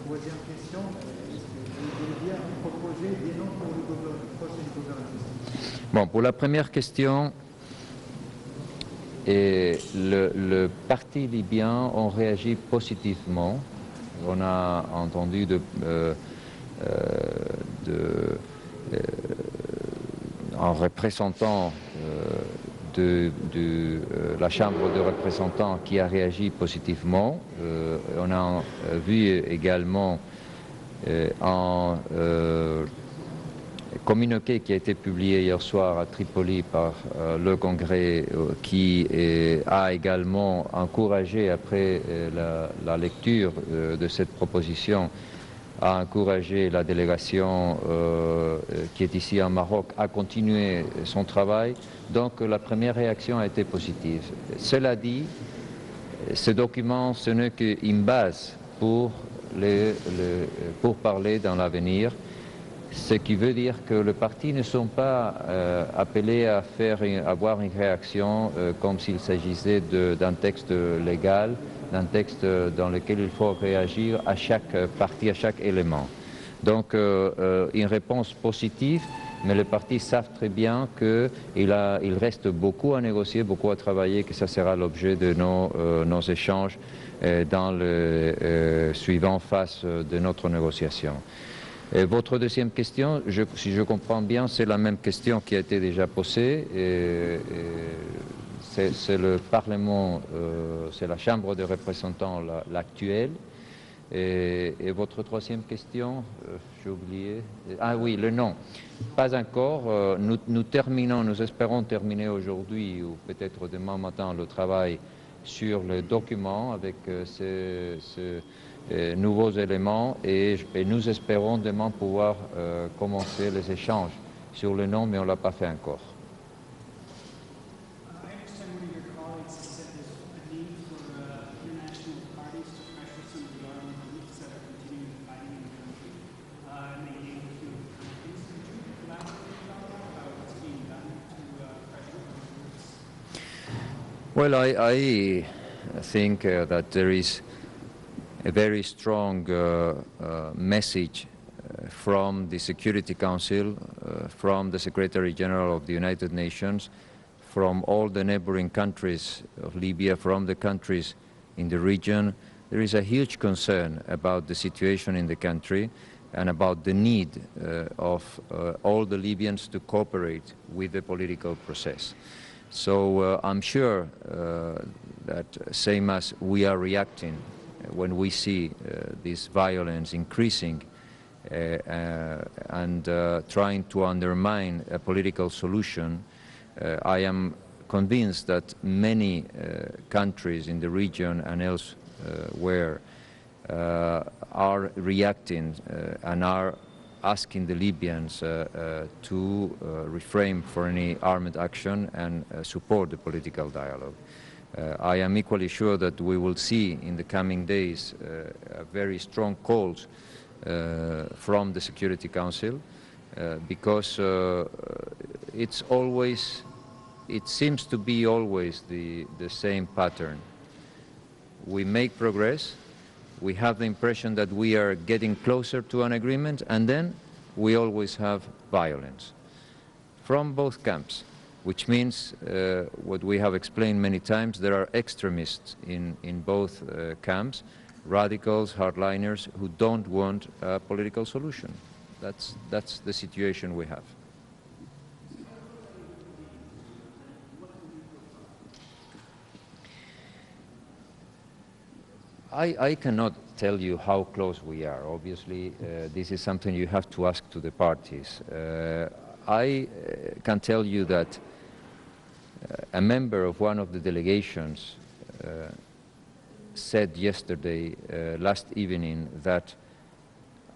Troisième question, est-ce que vous voulez bien proposer des noms pour le prochain gouvernement? Bon, pour la première question, le parti libyen ont réagi positivement. On a entendu un représentant de la Chambre de représentants qui a réagi positivement. On a vu également un communiqué qui a été publié hier soir à Tripoli par le Congrès qui a également encouragé, après la lecture de cette proposition, a encouragé la délégation qui est ici en Maroc à continuer son travail. Donc la première réaction a été positive. Cela dit, ce document, ce n'est qu'une base pour parler dans l'avenir, ce qui veut dire que les partis ne sont pas appelés à avoir une réaction comme s'il s'agissait d'un texte légal, d'un texte dans lequel il faut réagir à chaque partie, à chaque élément. Donc une réponse positive, mais les partis savent très bien qu'il reste beaucoup à négocier, beaucoup à travailler, que ça sera l'objet de nos échanges dans le suivant phase de notre négociation. Et votre deuxième question, si je comprends bien, c'est la même question qui a été déjà posée. C'est le Parlement, c'est la Chambre des représentants l'actuelle. Et votre troisième question, j'ai oublié. Ah oui, le nom. Pas encore. Nous espérons terminer aujourd'hui ou peut-être demain matin le travail sur le document avec ces nouveaux éléments et nous espérons demain pouvoir commencer les échanges sur le nom, mais on ne l'a pas fait encore. Well, I think that there is a very strong message from the Security Council, from the Secretary General of the United Nations, from all the neighboring countries of Libya, from the countries in the region. There is a huge concern about the situation in the country and about the need of all the Libyans to cooperate with the political process. So I'm sure that same as we are reacting when we see this violence increasing and trying to undermine a political solution, I am convinced that many countries in the region and elsewhere are reacting and are asking the Libyans to refrain from any armed action and support the political dialogue. I am equally sure that we will see in the coming days very strong calls from the Security Council because it seems to be always the same pattern. We make progress, we have the impression that we are getting closer to an agreement, and then we always have violence from both camps, which means what we have explained many times, there are extremists in both camps, radicals, hardliners, who don't want a political solution. That's the situation we have. I cannot tell you how close we are. Obviously, this is something you have to ask to the parties. I can tell you that a member of one of the delegations said yesterday, last evening, that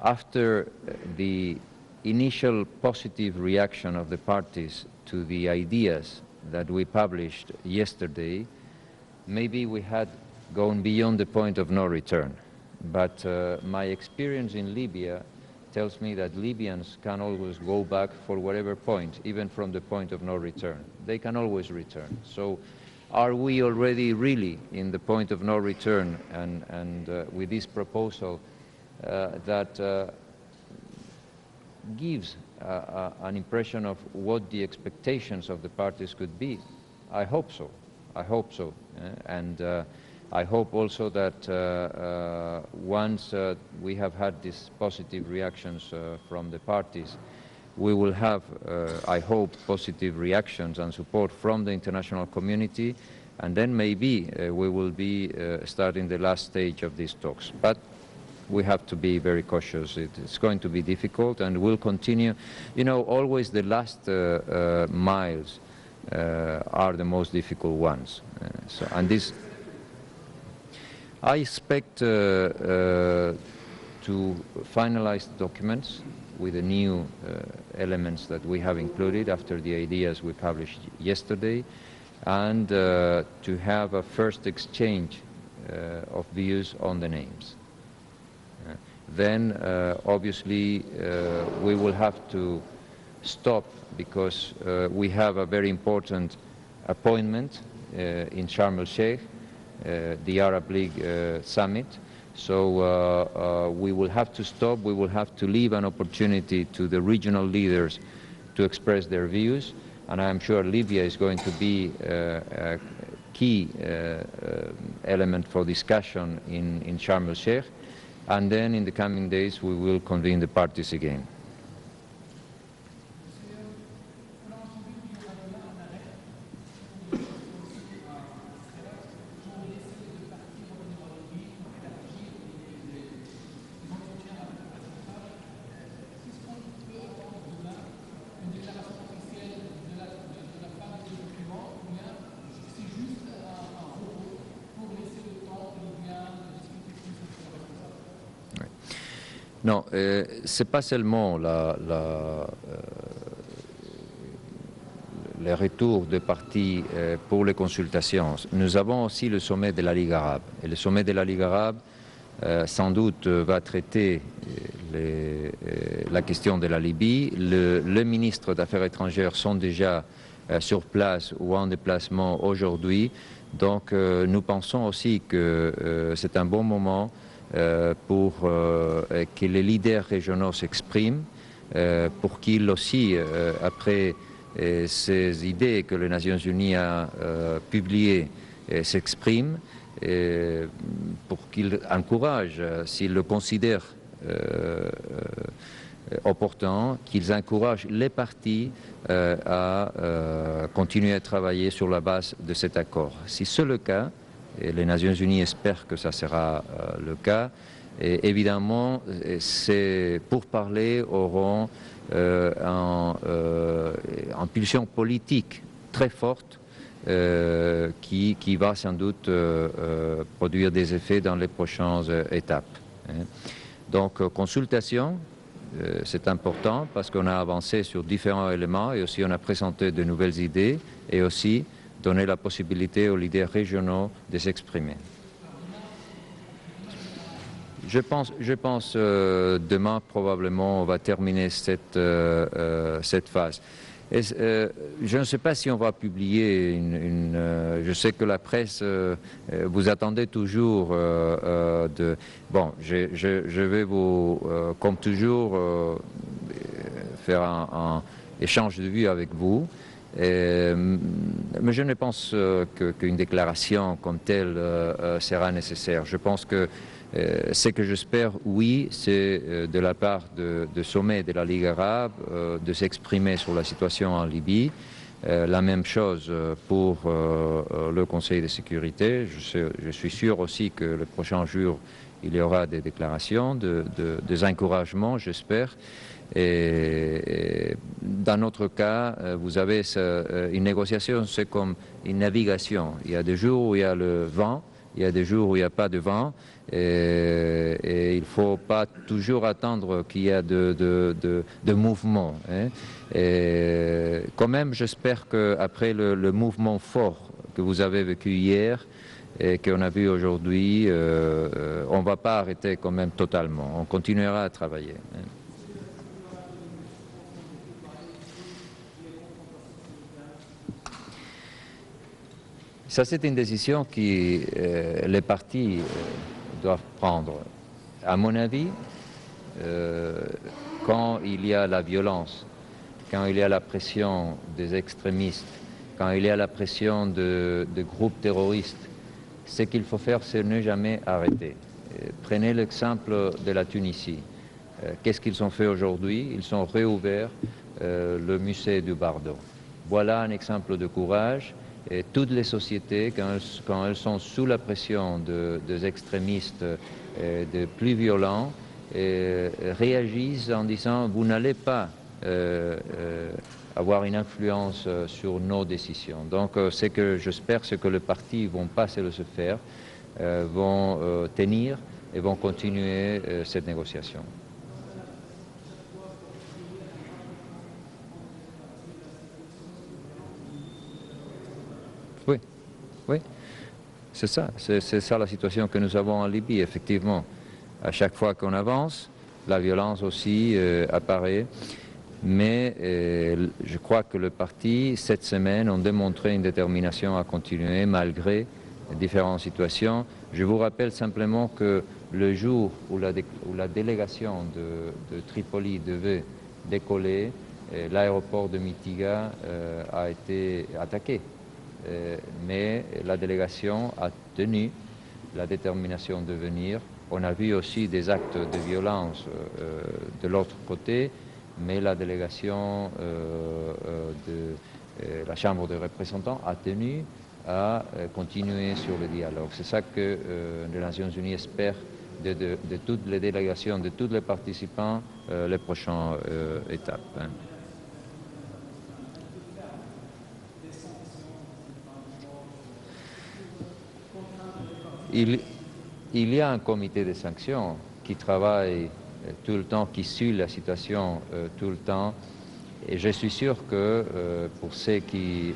after the initial positive reaction of the parties to the ideas that we published yesterday, maybe we had gone beyond the point of no return. But my experience in Libya tells me that Libyans can always go back for whatever point, even from the point of no return. They can always return. So are we already really in the point of no return, and with this proposal that gives an impression of what the expectations of the parties could be? I hope so. I hope so. And I hope also that once we have had these positive reactions from the parties, we will have, I hope, positive reactions and support from the international community, and then maybe we will be starting the last stage of these talks. But we have to be very cautious. It's going to be difficult, and we'll continue. You know, always the last miles are the most difficult ones. And this, I expect to finalize the documents with the new elements that we have included after the ideas we published yesterday, and to have a first exchange of views on the names. Then obviously we will have to stop, because we have a very important appointment in Sharm el-Sheikh, the Arab League summit. So we will have to stop, we will have to leave an opportunity to the regional leaders to express their views, and I am sure Libya is going to be a key element for discussion in Sharm el-Sheikh, and then in the coming days we will convene the parties again. Non, ce n'est pas seulement les retours de partis pour les consultations. Nous avons aussi le sommet de la Ligue arabe. Et le sommet de la Ligue arabe, sans doute, va traiter la question de la Libye. Les ministres d'Affaires étrangères sont déjà sur place ou en déplacement aujourd'hui. Donc nous pensons aussi que c'est un bon moment pour que les leaders régionaux s'expriment, pour qu'ils aussi, après ces idées que les Nations Unies a publiées, s'expriment, pour qu'ils encouragent, s'ils le considèrent opportun, qu'ils encouragent les partis à continuer à travailler sur la base de cet accord. Si c'est le cas, et les Nations Unies espèrent que ça sera le cas, et évidemment, ces pourparlers auront une pulsion politique très forte qui va sans doute produire des effets dans les prochaines étapes. Donc, consultation, c'est important parce qu'on a avancé sur différents éléments et aussi on a présenté de nouvelles idées et aussi donner la possibilité aux leaders régionaux de s'exprimer. Je pense demain probablement on va terminer cette phase. Et, je ne sais pas si on va publier je sais que la presse, vous attendez toujours Bon, je vais vous, comme toujours, faire un échange de vues avec vous. Mais je ne pense qu'une déclaration comme telle sera nécessaire. Je pense que ce que j'espère, oui, c'est de la part de sommet de la Ligue arabe de s'exprimer sur la situation en Libye. La même chose pour le Conseil de sécurité. Je suis sûr aussi que le prochain jour, il y aura des déclarations, des encouragements, j'espère. Et dans notre cas, vous avez une négociation, c'est comme une navigation. Il y a des jours où il y a le vent, il y a des jours où il n'y a pas de vent, et il ne faut pas toujours attendre qu'il y ait de mouvement. Et quand même, j'espère qu'après le mouvement fort que vous avez vécu hier et qu'on a vu aujourd'hui, on ne va pas arrêter quand même totalement. On continuera à travailler. Ça, c'est une décision que les partis doivent prendre. À mon avis, quand il y a la violence, quand il y a la pression des extrémistes, quand il y a la pression de groupes terroristes, ce qu'il faut faire, c'est ne jamais arrêter. Prenez l'exemple de la Tunisie. Qu'est-ce qu'ils ont fait aujourd'hui? Ils ont réouvert le musée du Bardo. Voilà un exemple de courage. Et toutes les sociétés, quand elles sont sous la pression des extrémistes de plus violents, réagissent en disant « vous n'allez pas avoir une influence sur nos décisions ». Donc ce que j'espère, c'est que les partis ne vont pas se laisser faire, vont tenir et vont continuer cette négociation. Oui, oui, c'est ça la situation que nous avons en Libye, effectivement. À chaque fois qu'on avance, la violence aussi apparaît, mais je crois que le parti, cette semaine, ont démontré une détermination à continuer malgré différentes situations. Je vous rappelle simplement que le jour où la délégation de Tripoli devait décoller, l'aéroport de Mitiga a été attaqué. Mais la délégation a tenu la détermination de venir. On a vu aussi des actes de violence de l'autre côté, mais la délégation de la Chambre des représentants a tenu à continuer sur le dialogue. C'est ça que les Nations Unies espèrent de toutes les délégations, de tous les participants, les prochaines étapes. Hein. Il y a un comité de sanctions qui travaille tout le temps, qui suit la situation tout le temps. Et je suis sûr que pour ceux qui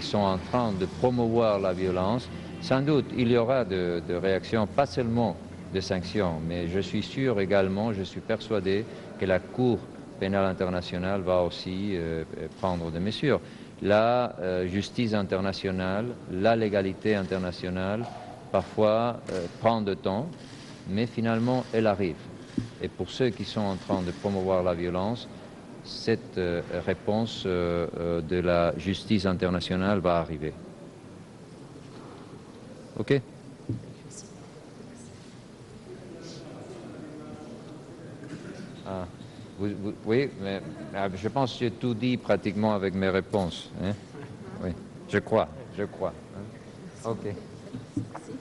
sont en train de promouvoir la violence, sans doute il y aura de réactions, pas seulement de sanctions, mais je suis sûr également, je suis persuadé que la Cour pénale internationale va aussi prendre des mesures. La justice internationale, la légalité internationale, parfois prend du temps, mais finalement elle arrive. Et pour ceux qui sont en train de promouvoir la violence, cette réponse de la justice internationale va arriver. OK? Ah, oui, mais je pense que j'ai tout dit pratiquement avec mes réponses. Hein? Oui, je crois. Hein? OK. Merci.